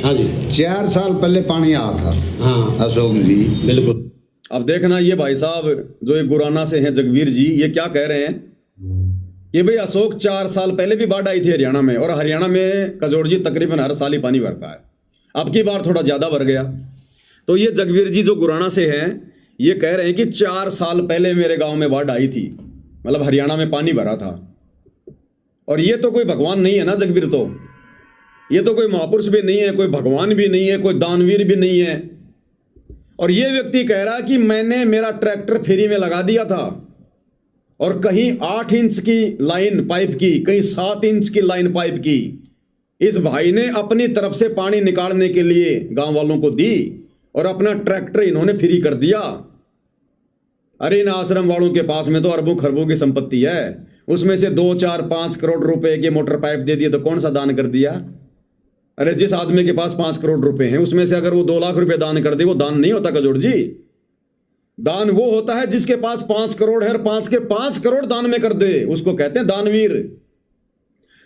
हाँ जी। 4 साल पहले पानी आया था। हाँ अशोक जी बिल्कुल। अब देखना ये भाई साहब जो एक गुराना से हैं जगवीर जी, ये क्या कह रहे हैं कि भाई अशोक 4 साल पहले भी बाढ़ आई थी हरियाणा में, और हरियाणा में कजोड़ जी तकरीबन हर साल ही पानी भरता है। अब की बार थोड़ा ज़्यादा भर गया। तो ये जगवीर जी जो गुराना से हैं ये कह रहे हैं कि 4 साल पहले मेरे गांव में बाढ़ आई थी, मतलब हरियाणा में पानी भरा था। और ये तो कोई भगवान नहीं है ना जगवीर, तो ये तो कोई महापुरुष भी नहीं है, कोई भगवान भी नहीं है, कोई दानवीर भी नहीं है। और ये व्यक्ति कह रहा कि मैंने मेरा ट्रैक्टर फ्री में लगा दिया था, और कहीं 8 इंच की लाइन पाइप की, कहीं 7 इंच की लाइन पाइप की इस भाई ने अपनी तरफ से पानी निकालने के लिए गांव वालों को दी, और अपना ट्रैक्टर इन्होंने फ्री कर दिया। अरे इन आश्रम वालों के पास में तो अरबों खरबों की संपत्ति है, उसमें से 2, 4, 5 करोड़ रुपए के मोटर पाइप दे दिए तो कौन सा दान कर दिया? अरे जिस आदमी के पास 5 करोड़ रुपए हैं उसमें से अगर वो 2 लाख रुपए दान कर दे, वो दान नहीं होता कजोड़ जी। दान वो होता है जिसके पास 5 करोड़ है और 5 के 5 करोड़ दान में कर दे, उसको कहते हैं दानवीर।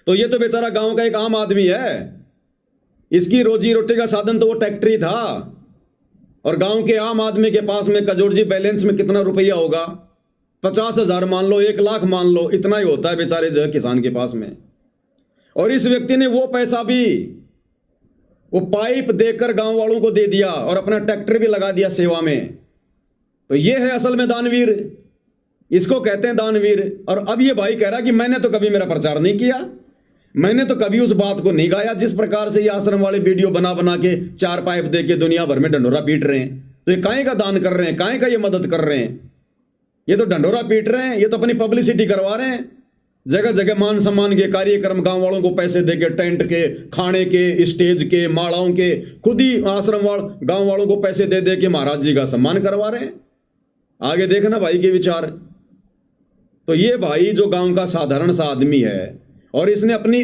तो ये तो बेचारा गांव का एक आम आदमी है, इसकी रोजी रोटी का साधन तो वो ट्रैक्टर था। और गांव के आम आदमी के पास में कजोड़ जी बैलेंस में कितना रुपया होगा? 50,000 मान लो, 1 लाख मान लो, इतना ही होता है बेचारे जो है किसान के पास में। और इस व्यक्ति ने वो पैसा भी वो पाइप देकर गांव वालों को दे दिया और अपना ट्रैक्टर भी लगा दिया सेवा में। तो ये है असल में दानवीर, इसको कहते हैं दानवीर। और अब ये भाई कह रहा कि मैंने तो कभी मेरा प्रचार नहीं किया, मैंने तो कभी उस बात को नहीं गाया जिस प्रकार से ये आश्रम वाले वीडियो बना बना के 4 पाइप दे के दुनिया भर में ढंडोरा पीट रहे हैं। तो ये काहे का दान कर रहे हैं, काहे का ये मदद कर रहे हैं? ये तो ढंडोरा पीट रहे हैं, ये तो अपनी पब्लिसिटी करवा रहे हैं। जगह जगह मान सम्मान के कार्यक्रम, गांव वालों को पैसे दे के, टेंट के, खाने के, स्टेज के, मालाओं के, खुद ही आश्रम गांव वालों को पैसे दे दे के महाराज जी का सम्मान करवा रहे हैं। आगे देखना भाई के विचार। तो ये भाई जो गांव का साधारण सा आदमी है और इसने अपनी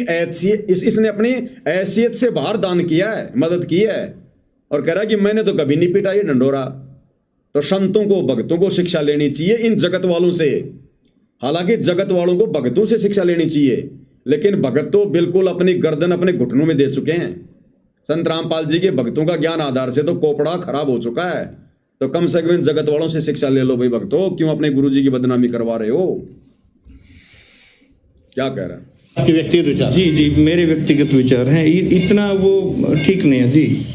हैसियत से बाहर दान किया है, मदद की है, और कह रहा है कि मैंने तो कभी नहीं पिटा ये ढंडोरा। तो संतों को, भक्तों को शिक्षा लेनी चाहिए इन जगत वालों से। हालांकि जगत वालों को भक्तों से शिक्षा लेनी चाहिए, लेकिन भगत तो बिल्कुल अपनी गर्दन अपने घुटनों में दे चुके हैं। संत रामपाल जी के भक्तों का ज्ञान आधार से तो कोपड़ा खराब हो चुका है। तो कम से कम इन जगत वालों से शिक्षा ले लो भाई भक्तों, क्यों अपने गुरु जी की बदनामी करवा रहे हो? क्या कह रहा है आपके व्यक्तिगत विचार? जी मेरे व्यक्तिगत विचार हैं, इतना वो ठीक नहीं है जी।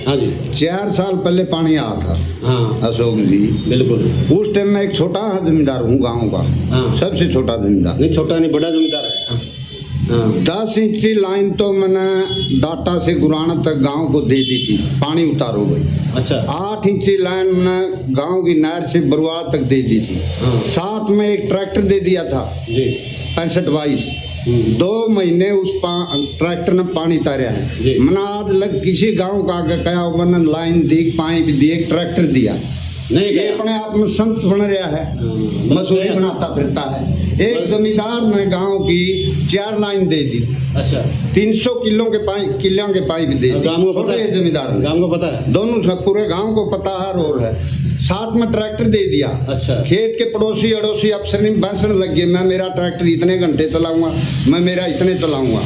हाँ जी। 4 साल पहले पानी आया था। हाँ अशोक जी बिल्कुल। उस टाइम मैं एक छोटा जमींदार हूँ गांव का। हाँ। सबसे छोटा जमींदार। नहीं छोटा नहीं, बड़ा जमींदार है। हाँ। हाँ। 10 इंच की लाइन तो मैंने डाटा से गुराना तक गांव को दे दी थी, पानी उतारो भाई। अच्छा। 8 इंच की लाइन मैंने गांव की नहर से बरवाड़ तक दे दी थी। हाँ। साथ में एक ट्रैक्टर दे दिया था जी 65-22। 2 महीने उस ट्रैक्टर ने पानी तारा है। मैंने आज लग किसी गांव का आगे कहा, मैंने लाइन दी, पाइप दी, एक ट्रैक्टर दिया नहीं। ये अपने आप में संत बन रहा है, मसूरी बनाता फिरता है। एक जमींदार ने गांव की 4 लाइन दे दी। अच्छा। 300 किलो के पाइप दे दी। गांव को पता है? जमींदार ने, गांव को पता है, दोनों सब पूरे गांव को पता है। और है साथ में ट्रैक्टर दे दिया। अच्छा। खेत के पड़ोसी अड़ोसी अफसर नहीं बहसने लग गए, मैं मेरा ट्रैक्टर इतने घंटे चलाऊंगा, मैं मेरा इतने चलाऊंगा।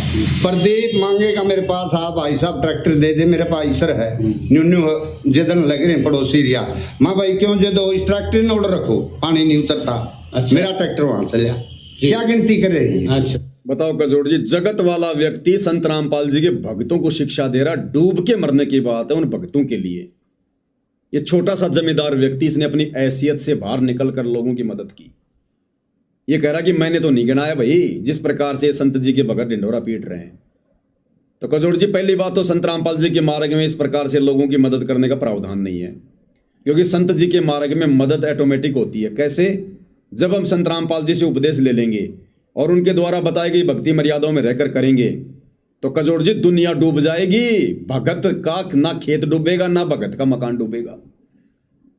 प्रदीप मांगेगा मेरे पास, आप भाई साहब ट्रैक्टर दे दे, मेरे पास सर है न्यू जिदन लग रहे पड़ोसी रिया। मैं भाई क्यों जो इस ट्रैक्टर ने ऑर्डर रखो, पानी नहीं उतरता। अच्छा। मेरा ट्रैक्टर वहां से लिया, क्या गिनती कर रहे हैं? अच्छा बताओ कजोड़ जी, जगत वाला व्यक्ति संत रामपाल जी के भक्तों को शिक्षा दे रहा, डूब के मरने की बात है उन भक्तों के लिए। ये छोटा सा जमींदार व्यक्ति, इसने अपनी हैसियत से बाहर निकल कर लोगों की मदद की। ये कह रहा कि मैंने तो नहीं गिनाया भाई, जिस प्रकार से संत जी के भगत ढिंडोरा पीट रहे हैं। तो कजोड़ जी पहली बात तो संत रामपाल जी के मार्ग में इस प्रकार से लोगों की मदद करने का प्रावधान नहीं है, क्योंकि संत जी के मार्ग में मदद ऑटोमेटिक होती है। कैसे? जब हम संत रामपाल जी से उपदेश ले लेंगे और उनके द्वारा बताई गई भक्ति मर्यादाओं में रहकर करेंगे, तो कजोड़ जी दुनिया डूब जाएगी। भगत का ना खेत डूबेगा, ना भगत का मकान डूबेगा।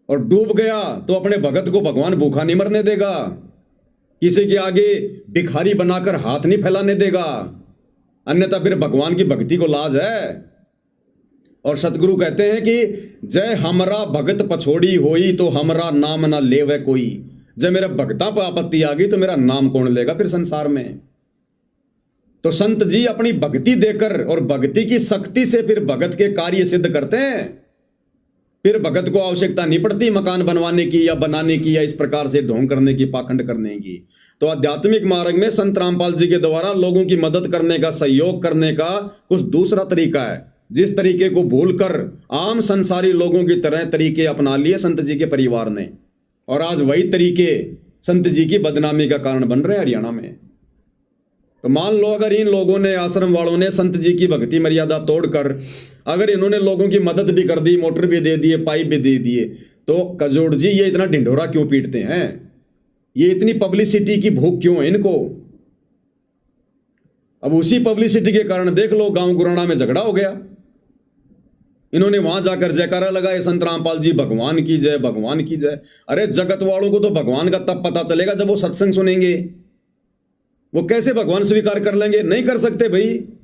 और डूब गया तो अपने भगत को भगवान भूखा नहीं मरने देगा, किसी के आगे भिखारी बनाकर हाथ नहीं फैलाने देगा, अन्यथा फिर भगवान की भक्ति को लाज है। और सतगुरु कहते हैं कि जय हमरा भगत पछोड़ी होई, तो हमरा नाम ना लेवे कोई। जब मेरा भक्ता पर आपत्ति आ गई तो मेरा नाम कौन लेगा फिर संसार में? तो संत जी अपनी भक्ति देकर और भक्ति की शक्ति से फिर भगत के कार्य सिद्ध करते हैं। फिर भगत को आवश्यकता नहीं पड़ती मकान बनवाने की या बनाने की या इस प्रकार से ढोंग करने की, पाखंड करने की। तो आध्यात्मिक मार्ग में संत रामपाल जी के द्वारा लोगों की मदद करने का, सहयोग करने का कुछ दूसरा तरीका है, जिस तरीके को भूलकर आम संसारी लोगों की तरह तरीके अपना लिए संत जी के परिवार ने, और आज वही तरीके संत जी की बदनामी का कारण बन रहे हैं हरियाणा में। तो मान लो अगर इन लोगों ने, आश्रम वालों ने संत जी की भक्ति मर्यादा तोड़कर अगर इन्होंने लोगों की मदद भी कर दी, मोटर भी दे दिए, पाइप भी दे दिए, तो कजोड़ जी ये इतना ढिंढोरा क्यों पीटते हैं? ये इतनी पब्लिसिटी की भूख क्यों है इनको? अब उसी पब्लिसिटी के कारण देख लो गांव गुराना में झगड़ा हो गया। इन्होंने वहां जाकर जयकारा लगाए, संत रामपाल जी भगवान की जय, भगवान की जय। अरे जगत वालों को तो भगवान का तब पता चलेगा जब वो सत्संग सुनेंगे। वो कैसे भगवान स्वीकार कर लेंगे? नहीं कर सकते भाई,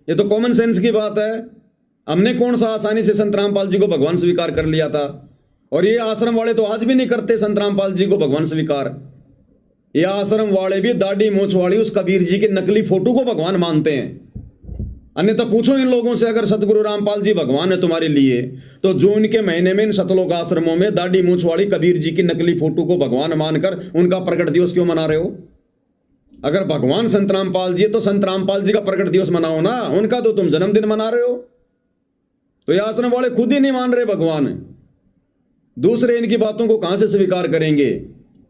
ये तो कॉमन सेंस की बात है। हमने कौन सा आसानी से संत रामपाल जी को भगवान स्वीकार कर लिया था? और ये आश्रम वाले तो आज भी नहीं करते संत रामपाल जी को भगवान स्वीकार। ये आश्रम वाले भी दाढ़ी मूंछ वाली उस कबीर जी के नकली फोटो को भगवान मानते हैं। अन्यथा पूछो इन लोगों से, अगर सतगुरु रामपाल जी भगवान है तुम्हारे लिए, तो जून के महीने में इन सतलोक आश्रमों में दाढ़ी मूंछ वाली कबीर जी की नकली फोटो को भगवान मानकर उनका प्रकट दिवस क्यों मना रहे हो? अगर भगवान संत रामपाल जी है तो संत रामपाल जी का प्रकट दिवस मनाओ ना, उनका तो तुम जन्मदिन मना रहे हो। तो ये आश्रम वाले खुद ही नहीं मान रहे भगवान, दूसरे इनकी बातों को कहां से स्वीकार करेंगे?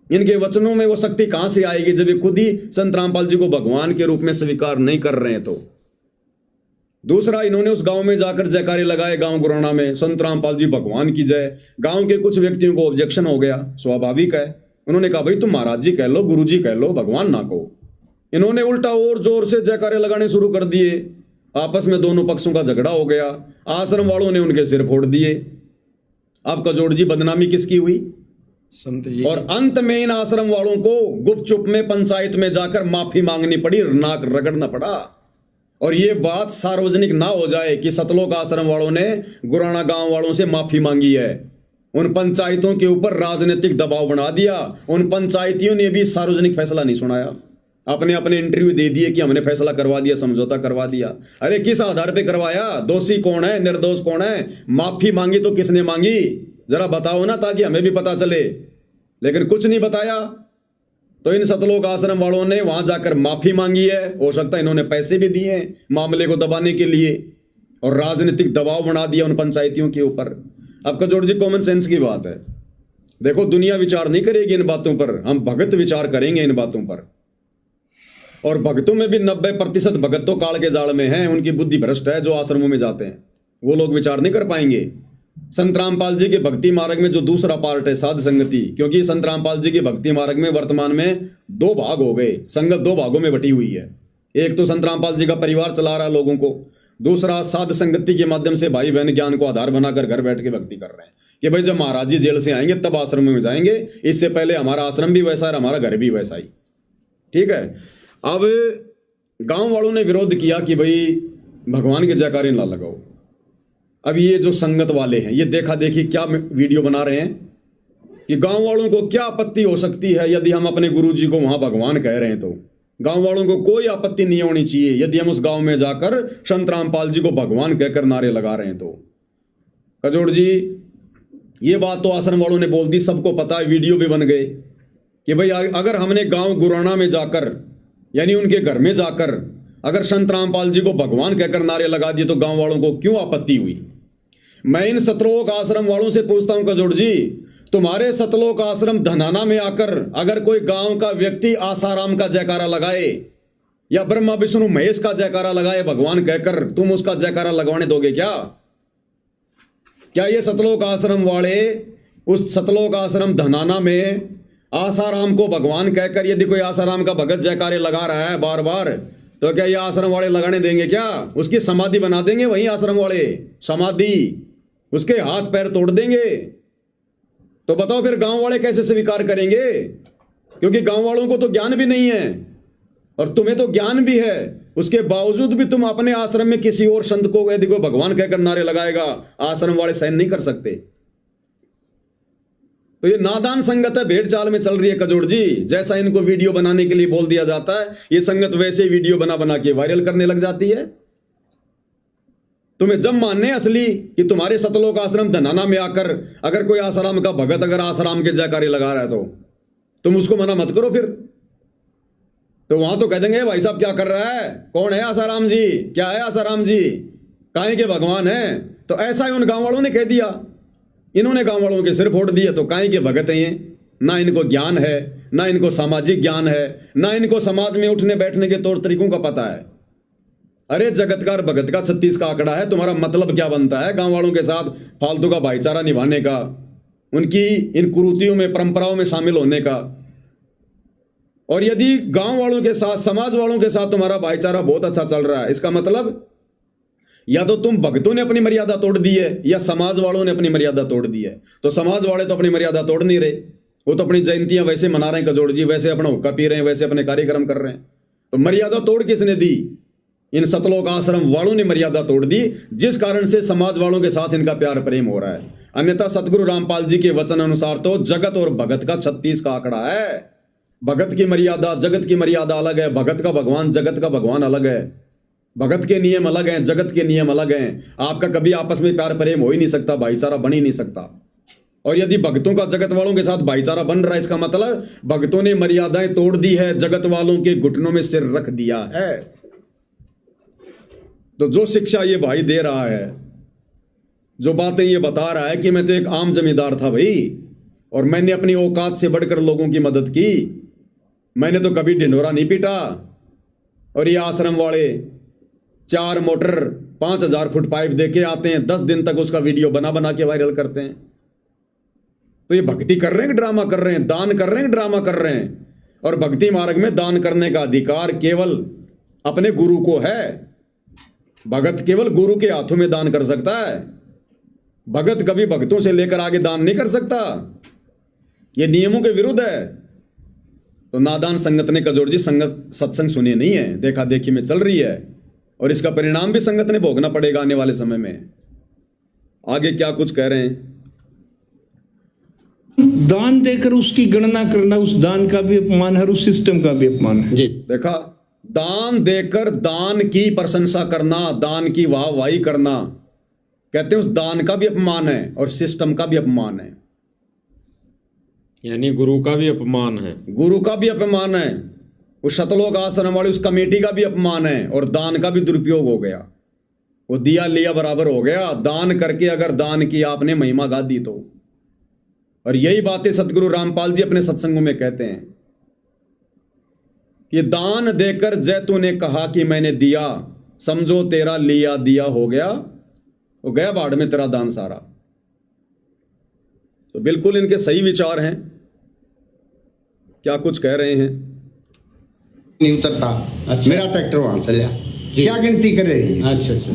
इनके वचनों में वो शक्ति कहां से आएगी जब ये खुद ही संत रामपाल जी को भगवान के रूप में स्वीकार नहीं कर रहे हैं? तो दूसरा, इन्होंने उस गांव में जाकर जयकारे लगाए, गांव गुराना में संत रामपाल जी भगवान की जय। गांव के कुछ व्यक्तियों को ऑब्जेक्शन हो गया, स्वाभाविक है। उन्होंने कहा भाई तुम महाराज जी कह लो, गुरु जी कह लो, भगवान ना कहो। इन्होंने उल्टा और जोर से जयकारे लगाने शुरू कर दिए। आपस में दोनों पक्षों का झगड़ा हो गया। आश्रम वालों ने उनके सिर फोड़ दिए। अब कजोड़ जी बदनामी किसकी हुई? संत जी। और अंत में इन आश्रम वालों को गुपचुप में पंचायत में जाकर माफी मांगनी पड़ी, नाक रगड़ना पड़ा। और ये बात सार्वजनिक ना हो जाए कि सतलोक आश्रम वालों ने गुराना गांव वालों से माफी मांगी है। उन पंचायतों के ऊपर राजनीतिक दबाव बना दिया। उन पंचायतियों ने भी सार्वजनिक फैसला नहीं सुनाया, अपने अपने इंटरव्यू दे दिए कि हमने फैसला करवा दिया, समझौता करवा दिया। अरे किस आधार पे करवाया? दोषी कौन है, निर्दोष कौन है? माफी मांगी तो किसने मांगी? जरा बताओ ना, ताकि हमें भी पता चले। लेकिन कुछ नहीं बताया। तो इन सतलोक आश्रम वालों ने वहां जाकर माफी मांगी है। हो सकता है इन्होंने पैसे भी दिए हैं मामले को दबाने के लिए, और राजनीतिक दबाव बना दिया उन पंचायतियों के ऊपर। अब कजोड़ जी कॉमन सेंस की बात है। देखो दुनिया विचार नहीं करेगी इन बातों पर, हम भगत विचार करेंगे इन बातों पर। और भक्तों में भी 90% भगत तो काल के जाल में हैं, उनकी बुद्धि भ्रष्ट है। जो आश्रमों में जाते हैं वो लोग विचार नहीं कर पाएंगे। संत रामपाल जी के भक्ति मार्ग में जो दूसरा पार्ट है साध संगति, क्योंकि संत रामपाल जी के भक्ति मार्ग में वर्तमान में 2 भाग हो गए। संगत 2 भागों में बटी हुई है। एक तो संत रामपाल जी का परिवार चला रहा है लोगों को, दूसरा साध संगति के माध्यम से भाई बहन ज्ञान को आधार बनाकर घर बैठ के भक्ति कर रहे हैं कि भाई जब महाराज जी जेल से आएंगे तब आश्रम में जाएंगे, इससे पहले हमारा आश्रम भी वैसा है, हमारा घर भी वैसा ही। ठीक है। अब गांव वालों ने विरोध किया कि भाई भगवान के जयकारे ना लगाओ। अब ये जो संगत वाले हैं ये देखा देखी क्या वीडियो बना रहे हैं कि गांव वालों को क्या आपत्ति हो सकती है यदि हम अपने गुरु जी को वहां भगवान कह रहे हैं। तो गांव वालों को कोई आपत्ति नहीं होनी चाहिए यदि हम उस गांव में जाकर संत रामपाल जी को भगवान कहकर नारे लगा रहे हैं। तो कजोड़ जी ये बात तो आश्रम वालों ने बोल दी, सबको पता है, वीडियो भी बन गए कि भाई अगर हमने गांव गुराना में जाकर यानी उनके घर में जाकर अगर संत रामपाल जी को भगवान कहकर नारे लगा दिए तो गांव वालों को क्यों आपत्ति हुई? मैं इन सतलोक आश्रम वालों से पूछता हूं कजोड़ जी, तुम्हारे सतलोक आश्रम धनाना में आकर अगर कोई गांव का व्यक्ति आसाराम का जयकारा लगाए या ब्रह्मा विष्णु महेश का जयकारा लगाए भगवान कहकर, तुम उसका जयकारा लगवाने दोगे क्या? क्या ये सतलोक आश्रम वाले उस सतलोक आश्रम धनाना में आसाराम को भगवान कहकर यदि कोई आसाराम का भगत जयकारे लगा रहा है बार बार, तो क्या ये आश्रम वाले लगाने देंगे क्या? उसकी समाधि बना देंगे वही आश्रम वाले, समाधि, उसके हाथ पैर तोड़ देंगे। तो बताओ फिर गांव वाले कैसे स्वीकार करेंगे? क्योंकि गांव वालों को तो ज्ञान भी नहीं है और तुम्हें तो ज्ञान भी है, उसके बावजूद भी तुम अपने आश्रम में किसी और संत को यदि कोई भगवान कहकर नारे लगाएगा, आश्रम वाले सहन नहीं कर सकते। तो ये नादान संगत है, भेड़ चाल में चल रही है कजोड़ जी। जैसा इनको वीडियो बनाने के लिए बोल दिया जाता है, ये संगत वैसे ही वीडियो बना बना के वायरल करने लग जाती है। तुम्हें जब मानने असली कि तुम्हारे सतलोक आश्रम धनाना में आकर अगर कोई आसाराम का भगत अगर आसाराम के जयकारे लगा रहा है तो तुम उसको मना मत करो। फिर तो वहां तो कह देंगे भाई साहब क्या कर रहा है, कौन है आसाराम जी, क्या है आसाराम जी, काहे के भगवान है। तो ऐसा ही उन गांव वालों ने कह दिया, इन्होंने गांव वालों के सिर फोड़ दिए। तो काहे के भगत हैं ये, ना इनको ज्ञान है, ना इनको सामाजिक ज्ञान है, ना इनको समाज में उठने बैठने के तौर तरीकों का पता है। अरे जगतकार भगत का 36 का आंकड़ा है, तुम्हारा मतलब क्या बनता है गांव वालों के साथ फालतू का भाईचारा निभाने का, उनकी इन कुरीतियों में परंपराओं में शामिल होने का। और यदि गांव वालों के साथ समाज वालों के साथ तुम्हारा भाईचारा बहुत अच्छा चल रहा है, इसका मतलब या तो तुम भक्तों ने अपनी मर्यादा तोड़ दी है या समाज वालों ने अपनी मर्यादा तोड़ दी है। तो समाज वाले तो अपनी मर्यादा तोड़ नहीं रहे, वो तो अपनी जयंतियां वैसे मना रहे हैं कजोड़ जी, वैसे अपना हुक्का पी रहे हैं, वैसे अपने कार्यक्रम कर रहे हैं। तो मर्यादा तोड़ किसने दी, इन सतलोक आश्रम वालों ने मर्यादा तोड़ दी, जिस कारण से समाज वालों के साथ इनका प्यार प्रेम हो रहा है। अन्यथा सतगुरु रामपाल जी के वचन अनुसार तो जगत और भगत का 36 का आंकड़ा है। भगत की मर्यादा जगत की मर्यादा अलग है, भगत का भगवान जगत का भगवान अलग है, भगत के नियम अलग हैं, जगत के नियम अलग हैं। आपका कभी आपस में प्यार प्रेम हो ही नहीं सकता, भाईचारा बन ही नहीं सकता। और यदि भक्तों का जगत वालों के साथ भाईचारा बन रहा है, इसका मतलब भक्तों ने मर्यादाएं तोड़ दी है, जगत वालों के घुटनों में सिर रख दिया है। तो जो शिक्षा ये भाई दे रहा है, जो बातें ये बता रहा है कि मैं तो एक आम जमींदार था भाई, और मैंने अपनी औकात से बढ़कर लोगों की मदद की, मैंने तो कभी ढिंढोरा नहीं पीटा। और ये आश्रम वाले 4 मोटर 5000 फुट पाइप देके आते हैं, 10 दिन तक उसका वीडियो बना बना के वायरल करते हैं। तो ये भक्ति कर रहे हैं, ड्रामा कर रहे हैं, दान कर रहे हैं, ड्रामा कर रहे हैं। और भक्ति मार्ग में दान करने का अधिकार केवल अपने गुरु को है। भगत केवल गुरु के हाथों में दान कर सकता है, भगत कभी भक्तों से लेकर आगे दान नहीं कर सकता, ये नियमों के विरुद्ध है। तो नादान संगत ने कजोड़ जी संगत सत्संग सुने नहीं है, देखा देखी में चल रही है, और इसका परिणाम भी संगत ने भोगना पड़ेगा आने वाले समय में। आगे क्या कुछ कह रहे हैं। दान देकर उसकी गणना करना उस दान का भी अपमान है, उस सिस्टम का भी अपमान है जी। देखा, दान देकर दान की प्रशंसा करना, दान की वाहवाही करना, कहते हैं उस दान का भी अपमान है और सिस्टम का भी अपमान है, यानी गुरु का भी अपमान है, गुरु का भी अपमान है, उस शतलोक आश्रम वाली उस कमेटी का भी अपमान है, और दान का भी दुरुपयोग हो गया। वो दिया लिया बराबर हो गया। दान करके अगर दान की आपने महिमा गा दी तो। और यही बातें सतगुरु रामपाल जी अपने सत्संगों में कहते हैं कि दान देकर जैतू ने कहा कि मैंने दिया, समझो तेरा लिया दिया हो गया, वो गया बाढ़ में तेरा दान सारा। तो बिल्कुल इनके सही विचार हैं। क्या कुछ कह रहे हैं। नहीं उतरता। अच्छा। मेरा ट्रैक्टर वहां से लिया, जी। क्या गिनती कर रहे हैं। अच्छा अच्छा।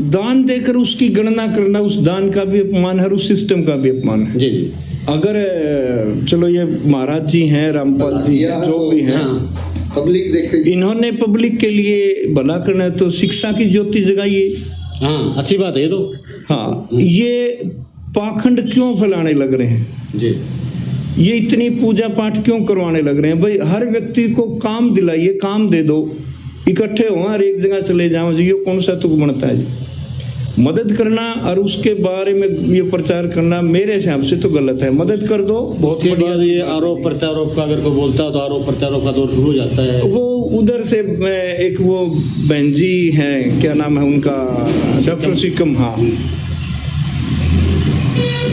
दान देकर उसकी गणना करना उस दान का भी अपमान है, उस सिस्टम का भी अपमान है। जी जी। अगर चलो ये महाराज जी हैं, रामपाल जी हैं, जो भी हैं, हाँ। पब्लिक देखेगी, इन्होंने पब्लिक के लिए भला करना है तो शिक्षा की ज्योति जगाइए। हाँ अच्छी बात है ये तो। हाँ, ये पाखंड क्यों फैलाने लग रहे हैं, जी। ये इतनी पूजा पाठ क्यों करवाने लग रहे हैं। भाई हर व्यक्ति को काम दिलाइए, काम दे दो, इकट्ठे हो और एक जगह चले जाओ जी, ये कौन सा तुक बनता है जी। मदद करना और उसके बारे में ये प्रचार करना मेरे हिसाब से तो गलत है। मदद कर दो, बहुत उसके बढ़िया। बाद ये आरोप प्रत्यारोप का अगर कोई बोलता है तो आरोप प्रत्यारोप का दौर शुरू हो जाता है। वो उधर से एक वो बहन जी हैं, क्या नाम है उनका, डॉक्टर सिकम, हाँ,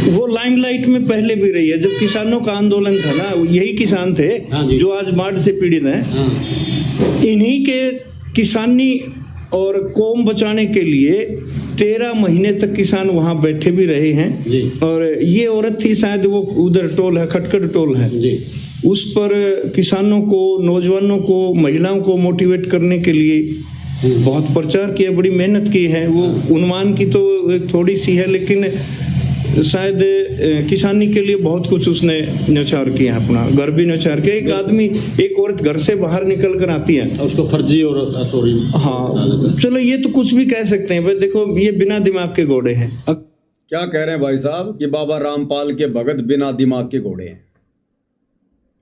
वो लाइमलाइट में पहले भी रही है। जब किसानों का आंदोलन था ना, यही किसान थे जो आज बाढ़ से पीड़ित हैं। हाँ। इन्हीं के किसानी और कौम बचाने के लिए 13 महीने तक किसान वहां बैठे भी रहे हैं जी। और ये औरत थी शायद, वो उधर टोल है, खटखट टोल है जी। उस पर किसानों को, नौजवानों को, महिलाओं को मोटिवेट करने के लिए बहुत प्रचार किया, बड़ी मेहनत की है। वो उन्मान की तो थोड़ी सी है, लेकिन शायद किसानी के लिए बहुत कुछ उसने न्यौछावर किया, अपना घर भी न्यौछावर किया। एक आदमी, एक औरत घर से बाहर निकल कर आती है, उसको फर्जी और चोरी। हाँ चलो ये तो कुछ भी कह सकते हैं, भाई देखो ये बिना दिमाग के घोड़े हैं। क्या कह रहे हैं भाई साहब कि बाबा रामपाल के भगत बिना दिमाग के घोड़े हैं।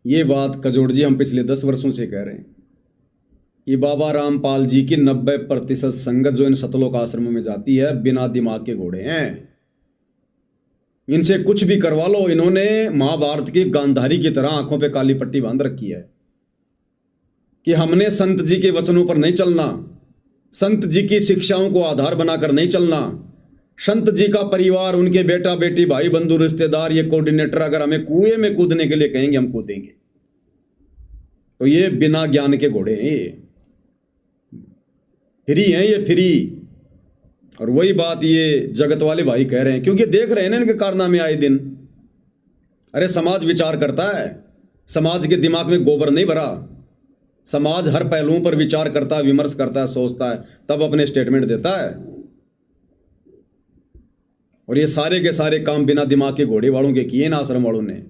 ये बात कजोड़ जी हम पिछले 10 वर्षों से कह रहे हैं कि बाबा रामपाल जी की 90% संगत जो इन सतलोक आश्रमों में जाती है बिना दिमाग के घोड़े हैं। इनसे कुछ भी करवा लो, इन्होंने महाभारत की गांधारी की तरह आंखों पे काली पट्टी बांध रखी है कि हमने संत जी के वचनों पर नहीं चलना, संत जी की शिक्षाओं को आधार बनाकर नहीं चलना, संत जी का परिवार, उनके बेटा बेटी भाई बंधु रिश्तेदार, ये कोऑर्डिनेटर अगर हमें कुएं में कूदने के लिए कहेंगे हम कूदेंगे। तो ये बिना ज्ञान के घोड़े हैं, ये फ्री हैं, ये फ्री। और वही बात ये जगत वाले भाई कह रहे हैं क्योंकि देख रहे हैं ना इनके कारनामे आए दिन। अरे समाज विचार करता है, समाज के दिमाग में गोबर नहीं भरा, समाज हर पहलुओं पर विचार करता है, विमर्श करता है, सोचता है, तब अपने स्टेटमेंट देता है। और ये सारे के सारे काम बिना दिमाग के घोड़े वालों के किए ना आश्रम वालों ने।